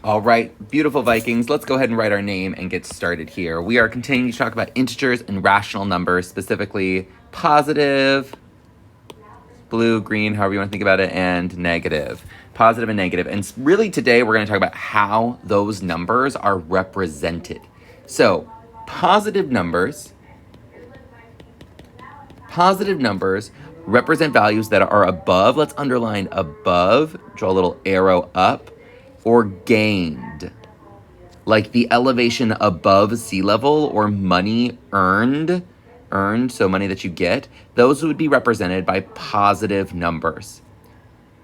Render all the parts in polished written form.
All right, beautiful Vikings, let's go ahead and write our name and get started here. We are continuing to talk about integers and rational numbers, specifically positive, blue, green, however you want to think about it, and negative. Positive and negative. And really today we're going to talk about how those numbers are represented. So positive numbers represent values that are above, let's underline above, draw a little arrow up, or gained. Like the elevation above sea level or money earned, so money that you get, those would be represented by positive numbers.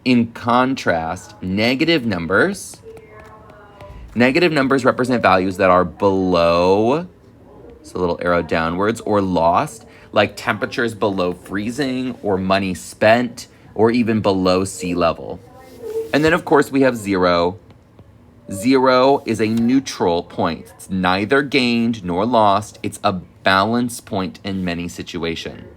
In contrast, negative numbers represent values that are below, so a little arrow downwards, or lost, like temperatures below freezing or money spent or even below sea level. And then of course we have zero. Zero is a neutral point. It's neither gained nor lost. It's a balance point in many situations.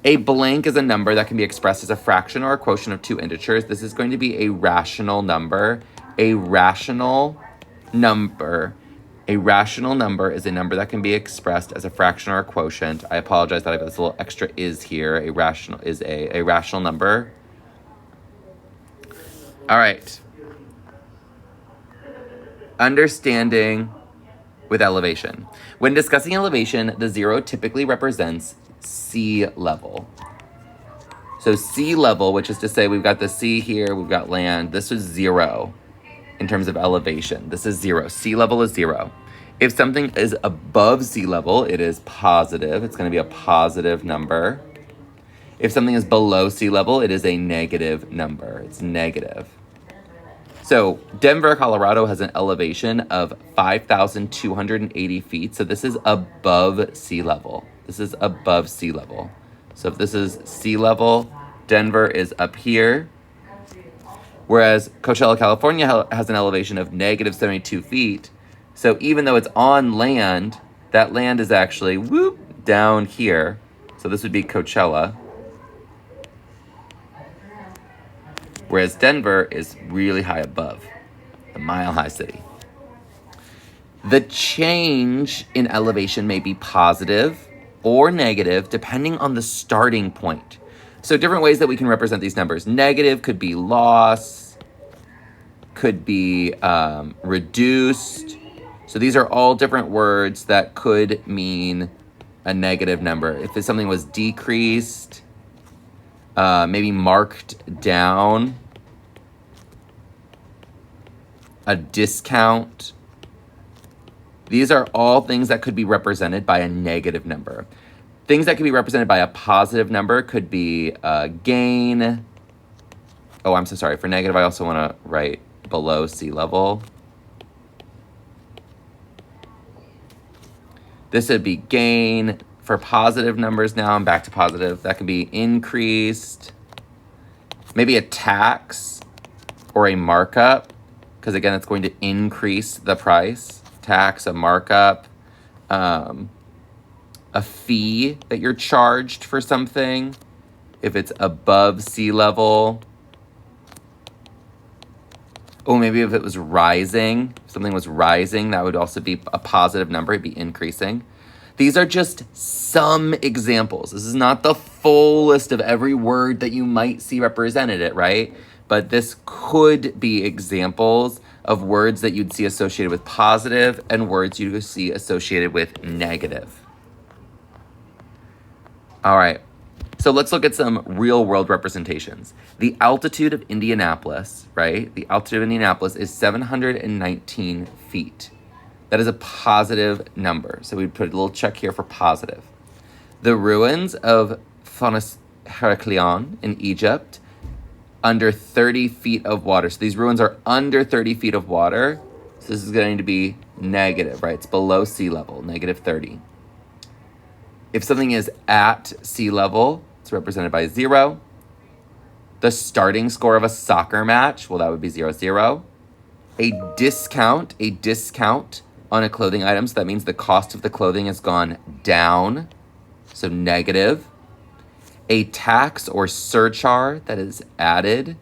A blank is a number that can be expressed as a fraction or a quotient of two integers. This is going to be a rational number. A rational number is a number that can be expressed as a fraction or a quotient. I apologize that I have this little extra is here. A rational is a rational number. All right. Understanding with elevation. When discussing elevation, the zero typically represents sea level. So sea level, which is to say we've got the sea here, we've got land. This is zero in terms of elevation. This is zero. Sea level is zero. If something is above sea level, it is positive. It's going to be a positive number. If something is below sea level, it is a negative number. It's negative. So Denver, Colorado has an elevation of 5,280 feet. So this is above sea level. So if this is sea level, Denver is up here. Whereas Coachella, California has an elevation of negative 72 feet. So even though it's on land, that land is actually down here. So this would be Coachella. Whereas Denver is really high above, the mile-high city. The change in elevation may be positive or negative depending on the starting point. So different ways that we can represent these numbers. Negative could be loss, could be reduced. So these are all different words that could mean a negative number. If something was decreased, maybe marked down, a discount. These are all things that could be represented by a negative number. Things that could be represented by a positive number could be gain. Oh, I'm so sorry. For negative, I also want to write below sea level. This would be gain. For positive numbers now, I'm back to positive. That could be increased. Maybe a tax or a markup, because again, it's going to increase the price. Tax, a markup, a fee that you're charged for something if it's above sea level. Oh, maybe if it was rising, if something was rising, that would also be a positive number. It'd be increasing. These are just some examples. This is not the full list of every word that you might see represented, right? But this could be examples of words that you'd see associated with positive and words you see associated with negative. All right, so let's look at some real world representations. The altitude of Indianapolis, right? The altitude of Indianapolis is 719 feet. That is a positive number. So we'd put a little check here for positive. The ruins of Phonis Heraklion in Egypt, under 30 feet of water. So these ruins are under 30 feet of water. So this is going to be negative, right? It's below sea level, negative 30. If something is at sea level, it's represented by 0. The starting score of a soccer match, well, that would be 0-0. A discount on a clothing item, so that means the cost of the clothing has gone down, so negative. A tax or surcharge that is added,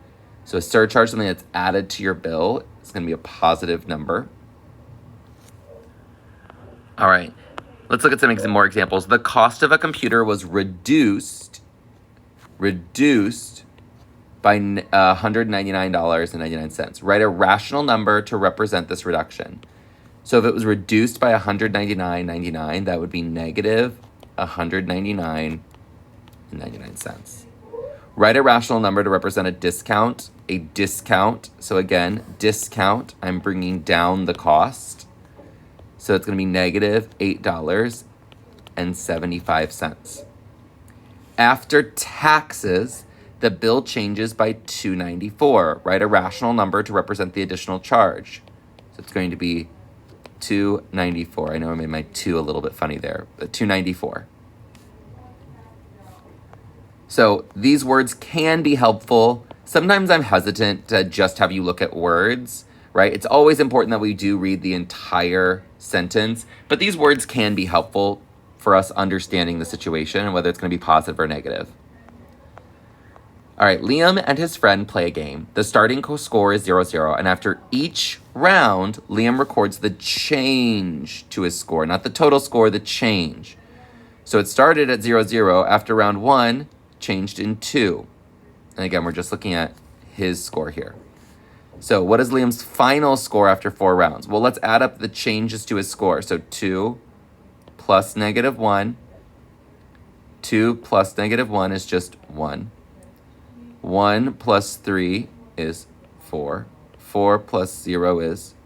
So a surcharge, something that's added to your bill, is going to be a positive number. All right, let's look at some more examples. The cost of a computer was reduced by $199.99. Write a rational number to represent this reduction. So if it was reduced by $199.99, that would be negative $199.99. Write a rational number to represent a discount. So again, discount, I'm bringing down the cost. So it's going to be negative $8.75. After taxes, the bill changes by $294. Write a rational number to represent the additional charge. So it's going to be $294. I know I made my 2 a little bit funny there, but $294. So these words can be helpful. Sometimes I'm hesitant to just have you look at words, right? It's always important that we do read the entire sentence, but these words can be helpful for us understanding the situation and whether it's going to be positive or negative. All right, Liam and his friend play a game. The starting score is 0-0, and after each round, Liam records the change to his score, not the total score, the change. So it started at 0-0. After round 1, changed in 2. And again, we're just looking at his score here. So what is Liam's final score after 4 rounds? Well, let's add up the changes to his score. So 2 plus negative 1. 2 plus negative 1 is just 1. 1 plus 3 is 4. 4 plus 0 is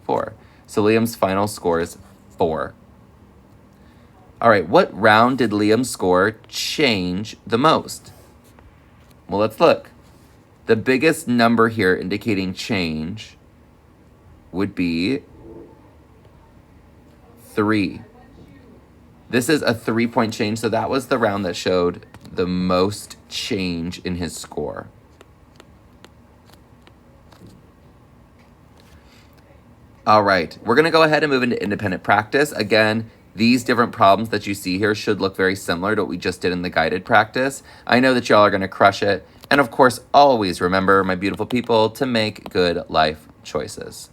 4. So Liam's final score is 4. All right, what round did Liam's score change the most? Well, let's look. The biggest number here indicating change would be 3. This is a 3-point change, so that was the round that showed the most change in his score. All right, we're going to go ahead and move into independent practice. Again, these different problems that you see here should look very similar to what we just did in the guided practice. I know that y'all are going to crush it. And of course, always remember, my beautiful people, to make good life choices.